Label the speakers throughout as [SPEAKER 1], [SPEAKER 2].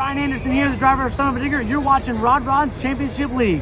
[SPEAKER 1] Ryan Anderson here, the driver of Son of a Digger, and you're watching Rod Rod's Championship League.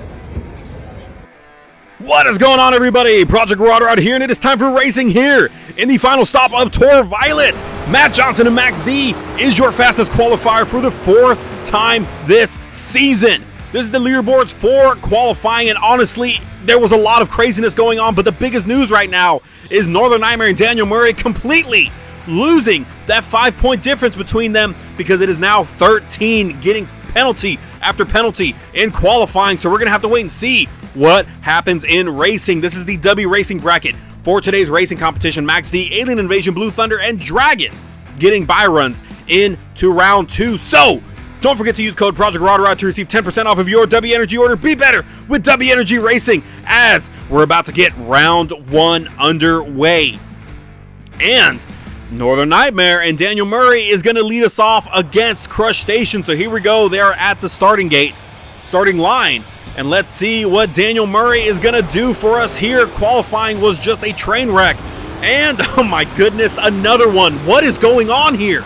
[SPEAKER 2] What is going on, everybody? Project Rod Rod here, and it is time for racing here in the final stop of Tour Violet. Matt Johnson and Max D is your fastest qualifier for the fourth time this season. This is the leaderboards for qualifying, and honestly, there was a lot of craziness going on, but the biggest news right now is Northern Nightmare and Daniel Murray completely losing that 5-point difference between them, because it is now 13, getting penalty after penalty in qualifying. So we're going to have to wait and see what happens in racing. This is the W Racing bracket for today's racing competition. Max D, Alien Invasion, Blue Thunder, and Dragon getting bye runs into round 2. So don't forget to use code Project Rod Rod to receive 10% off of your W Energy order. Be better with W Energy Racing, as we're about to get round 1 underway. And Northern Nightmare and Daniel Murray is going to lead us off against Crush Station. So here we go. They are at the starting line. And let's see what Daniel Murray is going to do for us here. Qualifying was just a train wreck. And, oh my goodness, another one. What is going on here?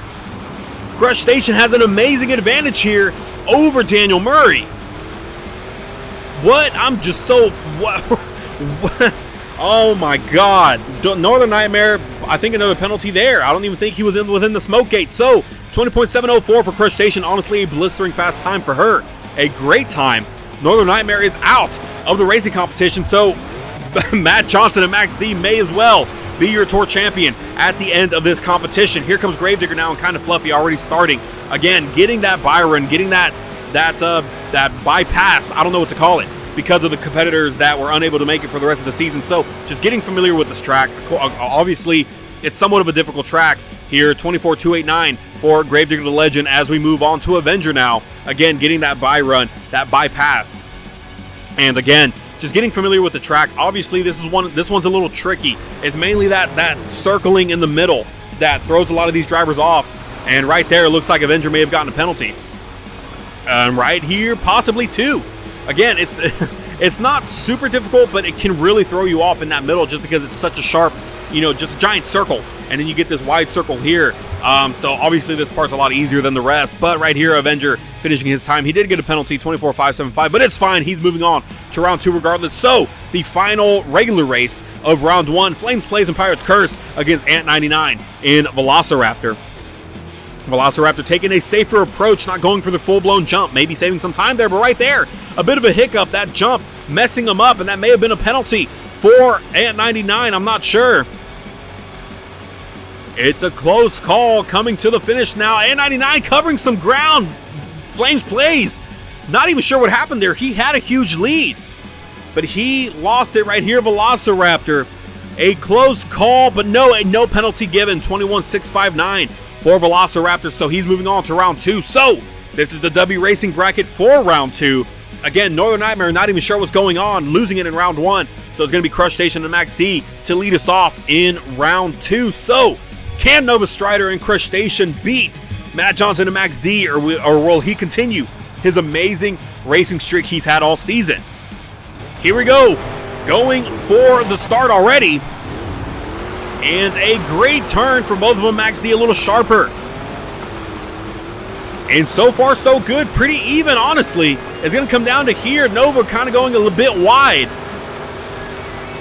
[SPEAKER 2] Crush Station has an amazing advantage here over Daniel Murray. What? I'm just so... What? Oh my God. Northern Nightmare, I think another penalty there. I don't even think he was within the smoke gate. So, 20.704 for Crush Station. Honestly, a blistering fast time for her. A great time. Northern Nightmare is out of the racing competition. So, Matt Johnson and Max D may as well be your tour champion at the end of this competition. Here comes Gravedigger now, and Kind of Fluffy already starting. Again, getting that buy run, getting that bypass. I don't know what to call it, because of the competitors that were unable to make it for the rest of the season. So just getting familiar with this track. Obviously, it's somewhat of a difficult track here. 24.289 for Gravedigger the Legend as we move on to Avenger now. Again, getting that buy run, that bypass. And again, just getting familiar with the track. Obviously, this one's a little tricky. It's mainly that circling in the middle that throws a lot of these drivers off. And right there, it looks like Avenger may have gotten a penalty. Right here, possibly two. Again, it's not super difficult, but it can really throw you off in that middle, just because it's such a sharp, just a giant circle. And then you get this wide circle here. So obviously this part's a lot easier than the rest. But right here, Avenger finishing his time. He did get a penalty, 24.575, but it's fine. He's moving on to round 2 regardless. So the final regular race of round 1, Flames Plays and Pirates Curse against Ant 99 in Velociraptor. Velociraptor taking a safer approach, not going for the full-blown jump, maybe saving some time there, but right there, a bit of a hiccup, that jump messing him up, and that may have been a penalty for Ant 99, I'm not sure. It's a close call coming to the finish now. Ant 99 covering some ground. Flames Plays, not even sure what happened there. He had a huge lead, but he lost it right here. Velociraptor, a close call, but no penalty given. 21.659 for Velociraptor, so he's moving on to round 2. So this is the W Racing bracket for round 2. Again, Northern Nightmare not even sure what's going on, losing it in round 1. So it's going to be Crush Station and Max D to lead us off in round 2. So can Nova Strider and Crush Station beat Matt Johnson and Max D, or will he continue his amazing racing streak he's had all season? Here we go, going for the start already. And a great turn for both of them. Max D a little sharper. And so far, so good. Pretty even, honestly. It's going to come down to here. Nova kind of going a little bit wide.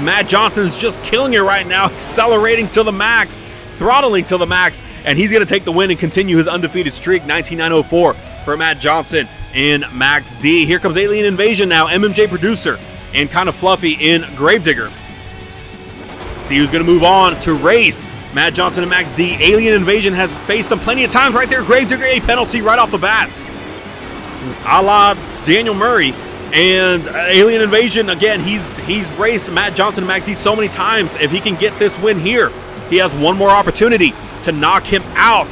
[SPEAKER 2] Matt Johnson's just killing it right now. Accelerating to the max. Throttling to the max. And he's going to take the win and continue his undefeated streak. 19.904 for Matt Johnson and Max D. Here comes Alien Invasion now. MMJ Producer and Kind of Fluffy in Gravedigger. See who's going to move on to race Matt Johnson and Max D. Alien Invasion has faced them plenty of times right there. Gravedigger, a penalty right off the bat, a la Daniel Murray. And Alien Invasion, again, he's raced Matt Johnson and Max D so many times. If he can get this win here, he has one more opportunity to knock him out.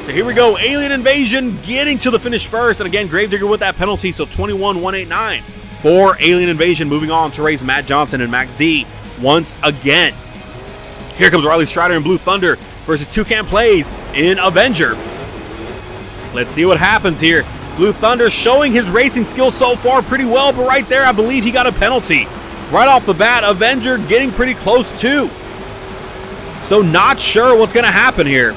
[SPEAKER 2] So here we go. Alien Invasion getting to the finish first. And again, Gravedigger with that penalty, so 21.189 for Alien Invasion, moving on to race Matt Johnson and Max D once again. Here comes Riley Strider and Blue Thunder versus Toucan Plays in Avenger. Let's see what happens here. Blue Thunder showing his racing skills so far pretty well, but right there I believe he got a penalty. Right off the bat, Avenger getting pretty close too. So not sure what's going to happen here,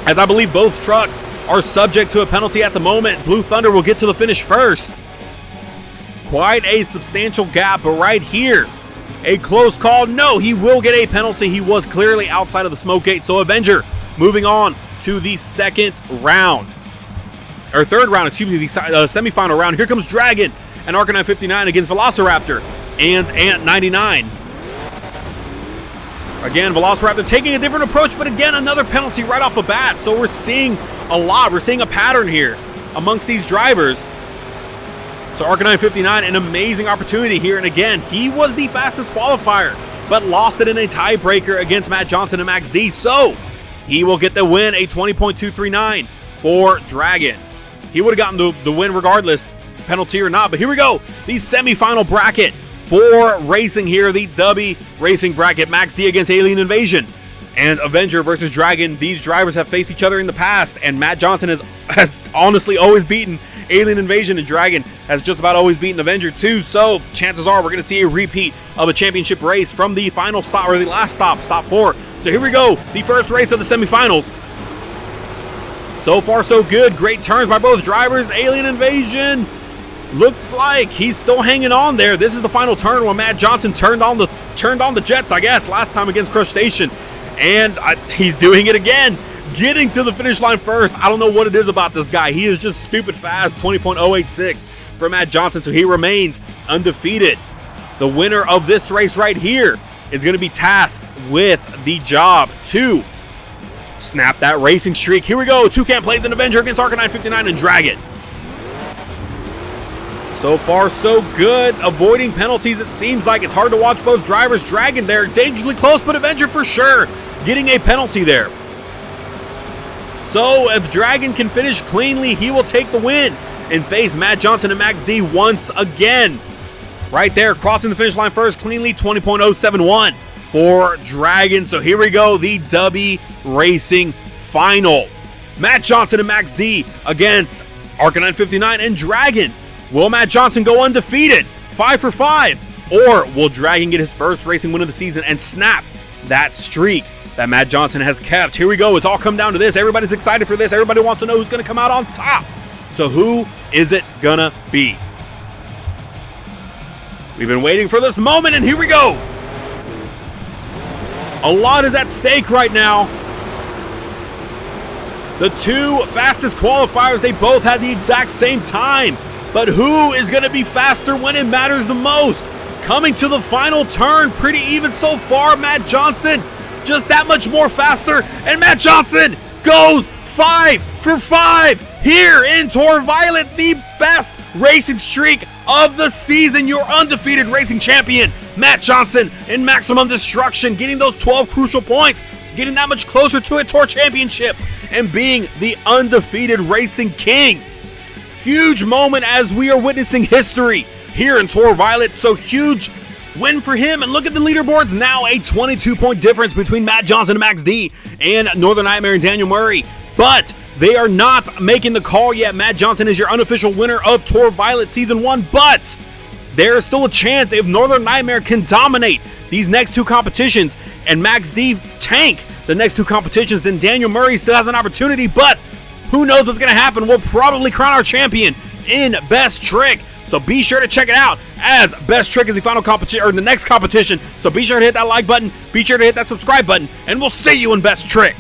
[SPEAKER 2] as I believe both trucks are subject to a penalty at the moment. Blue Thunder will get to the finish first. Quite a substantial gap, but right here, a close call. No, he will get a penalty. He was clearly outside of the smoke gate. So Avenger moving on to the second round. Or third round, excuse me, the semifinal round. Here comes Dragon and Arcanine 59 against Velociraptor and Ant 99. Again, Velociraptor taking a different approach, but again, another penalty right off the bat. So we're seeing a lot. We're seeing a pattern here amongst these drivers. So Arcanine 59, an amazing opportunity here. And again, he was the fastest qualifier, but lost it in a tiebreaker against Matt Johnson and Max D. So he will get the win, a 20.239 for Dragon. He would have gotten the win regardless, penalty or not. But here we go, the semifinal bracket for racing here, the W racing bracket. Max D against Alien Invasion and Avenger versus Dragon. These drivers have faced each other in the past, and Matt Johnson has honestly always beaten Alien Invasion, and Dragon has just about always beaten Avenger too. So chances are we're going to see a repeat of a championship race from the final stop, or the last stop, stop 4. So here we go, the first race of the semifinals. So far so good, great turns by both drivers. Alien Invasion looks like he's still hanging on there. This is the final turn when Matt Johnson turned on the jets, I guess, last time against Crush Station. And he's doing it again, getting to the finish line first. I don't know what it is about this guy. He is just stupid fast. 20.086 for Matt Johnson, so he remains undefeated. The winner of this race right here is going to be tasked with the job to snap that racing streak. Here we go. Toucan plays an Avenger against Arcanine 59 and Dragon. So far, so good. Avoiding penalties, it seems like. It's hard to watch both drivers. Dragon there, dangerously close, but Avenger for sure getting a penalty there. So if Dragon can finish cleanly, he will take the win and face Matt Johnson and Max D once again. Right there, crossing the finish line first cleanly, 20.071 for Dragon. So here we go, the W Racing Final. Matt Johnson and Max D against Arcanine 59 and Dragon. Will Matt Johnson go undefeated, 5 for 5? Or will Dragon get his first racing win of the season and snap that streak that Matt Johnson has kept? Here we go. It's all come down to this. Everybody's excited for this. Everybody wants to know who's going to come out on top. So who is it going to be? We've been waiting for this moment, and here we go. A lot is at stake right now. The two fastest qualifiers, they both had the exact same time. But who is going to be faster when it matters the most? Coming to the final turn, pretty even so far. Matt Johnson just that much more faster, and Matt Johnson goes 5 for 5 here in Tour Violet, the best racing streak of the season. Your undefeated racing champion, Matt Johnson, in Maximum Destruction, getting those 12 crucial points, getting that much closer to a Tour Championship, and being the undefeated racing king. Huge moment as we are witnessing history here in Tour Violet. So huge win for him. And look at the leaderboards now, a 22-point difference between Matt Johnson and Max D and Northern Nightmare and Daniel Murray. But they are not making the call yet. Matt Johnson is your unofficial winner of Tour Violet Season 1. But there is still a chance if Northern Nightmare can dominate these next two competitions and Max D tank the next two competitions, then Daniel Murray still has an opportunity. But who knows what's going to happen? We'll probably crown our champion in Best Trick. So be sure to check it out, as Best Trick is the final competition, or the next competition. So be sure to hit that like button, be sure to hit that subscribe button, and we'll see you in Best Trick.